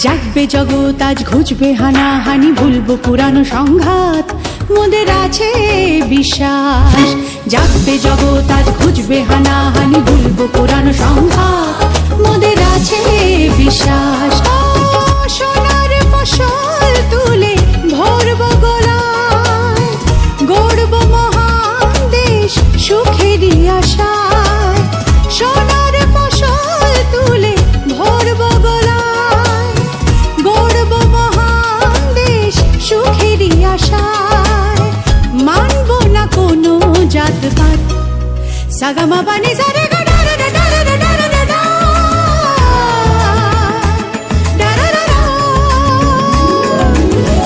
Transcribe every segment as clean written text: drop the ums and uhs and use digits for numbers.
জাগবে জগৎ আজ ঘুচবে হানাহানি, ভুলবো পুরানো সংঘাত, মোদের আছে বিশ্বাস। জাগবে জগৎ আজ ঘুচবে হানাহানি, ভুলবো পুরানো সংঘাত, মোদের আছে বিশ্বাস। সোনার ফসল তুলে ভরবো গোলায়, গড়বো মহান দেশ সুখেরই আশায়। সোনার ফসল তুলে ভরবো গোলায়, গড়বো মহান দেশ সুখেরই আশায়। মানবো না কোনো জাতপাত, সাগামা বানি সারে গা ডা ডা ডা ডা ডা ডা ডা ডা।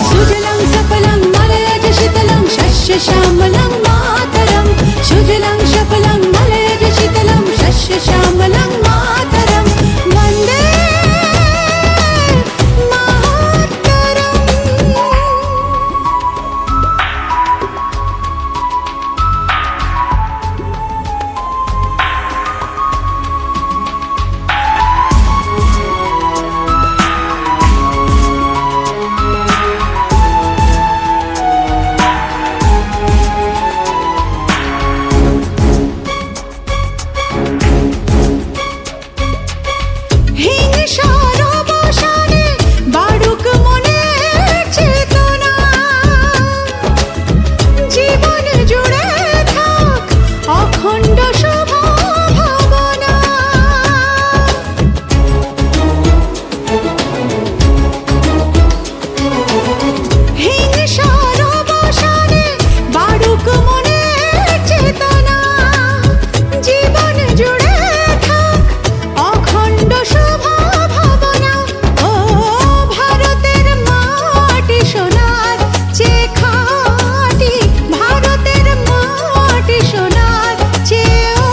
সুজলাং সফলাং মলয়জ শীতলাং শস্য শ্যামলাং মাতরম। সুজলাং সফলাং মলয়জ শীতলাং শস্য শ্যামলাং মাতরম। বন্দে মাতরম। হিংসার অবসানে বাড়ুক মনের চেতনা, জীবন জুড়ে থাক অখণ্ড শুভ ভাবনা। হিংসার অবসানে বাড়ুক মনের চেতনা, জীবন জুড়ে থাক অখণ্ড শুভ ভাবনা। ও ভারতের মাটি সোনার চেয়ে খাঁটি, ভারতের মাটি সোনার চেয়েও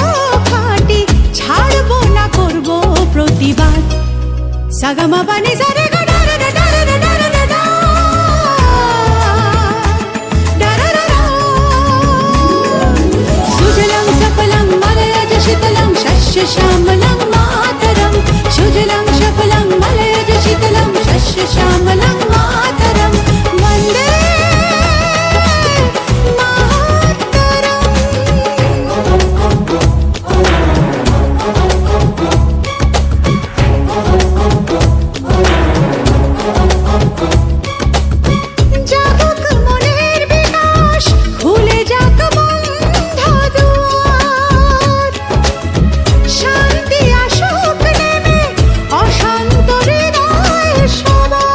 খাঁটি। ছাড়বো না করবো প্রতিবাদ, সাগামা বানি সারে গা ডা ডা ডা ডা ডা ডা ডা ডা। ডা ডা ডা ডা। সুজলাং সফলাং মলয়জ শীতলাং শস্য শ্যামলাং মাতরম। সুজলাং সফলাং মলয়জ শীতলাং শস্য শ্যামলাং মাতরম। বন্দে মাতরম। জাগক মনের বিকাশ, খুলে যাক বন্ধ দুয়ার। শান্তি আসুক নেমে অশান্ত হৃদয় সবার।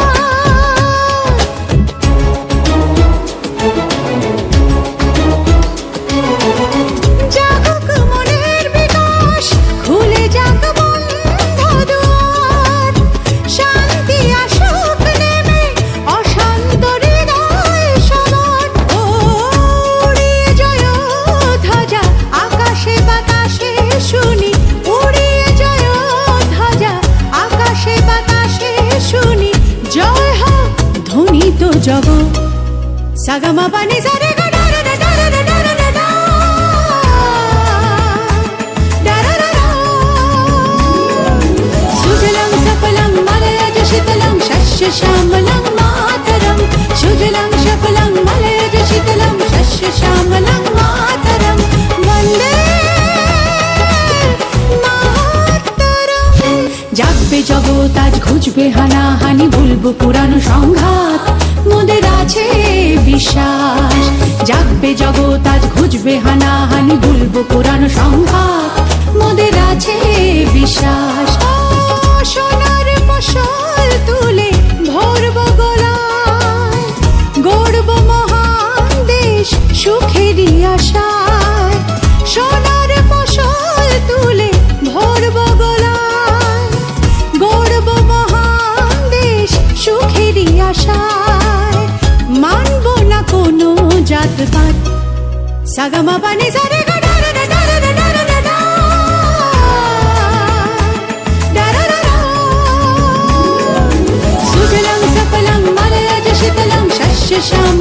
জাগক মনের বিকাশ, খুলে যাক বন্ধ দুয়ার। শান্তি আসুক নেমে অশান্ত হৃদয় সবার। ও উড়িয়ে জয় ধ্বজা আকাশে বাতাসে শুনি, উড়িয়ে জয় ধ্বজা আকাশে বাতাসে শুনি। জয় হোক ধ্বনিত জগৎ, সাগামা বানি সারে গা ডা ডা ডা ডা ডা ডা ডা ডা। ডা ডা ডা ডা। সুজলাং সফলাং মলয়জ শীতলাং শস্য শ্যামলাং মাতরম। সুজলাং সফলাং মলয়জ শীতলাং শস্য শ্যামলাং মাতরম। বন্দে মাতরম। জাগবে জগৎ আজ ঘুচবে হানাহানি, ভুলবো পুরানো সংঘাত, মোদের আছে বিশ্বাস। জাগবে জগৎ আজ ঘুচবে হানাহানি, ভুলবো পুরানো সংঘাত, মোদের আছে বিশ্বাস। সোনার ফসল তুলে ভরবো গোলায়, গড়বো মহান দেশ সুখেরই আশায়। সোনার ফসল তুলে ভরবো গোলায়, গড়বো মহান দেশ সুখেরই আশায়। মানবো না কোনো জাতপাত, সাগামা বানি সারে গা ডা ডা ডা ডা ডা ডা ডা ডা। ডা ডা ডা ডা। সুজলাং সফলাং মলয়জ শীতলাং শস্য শ্যামলাং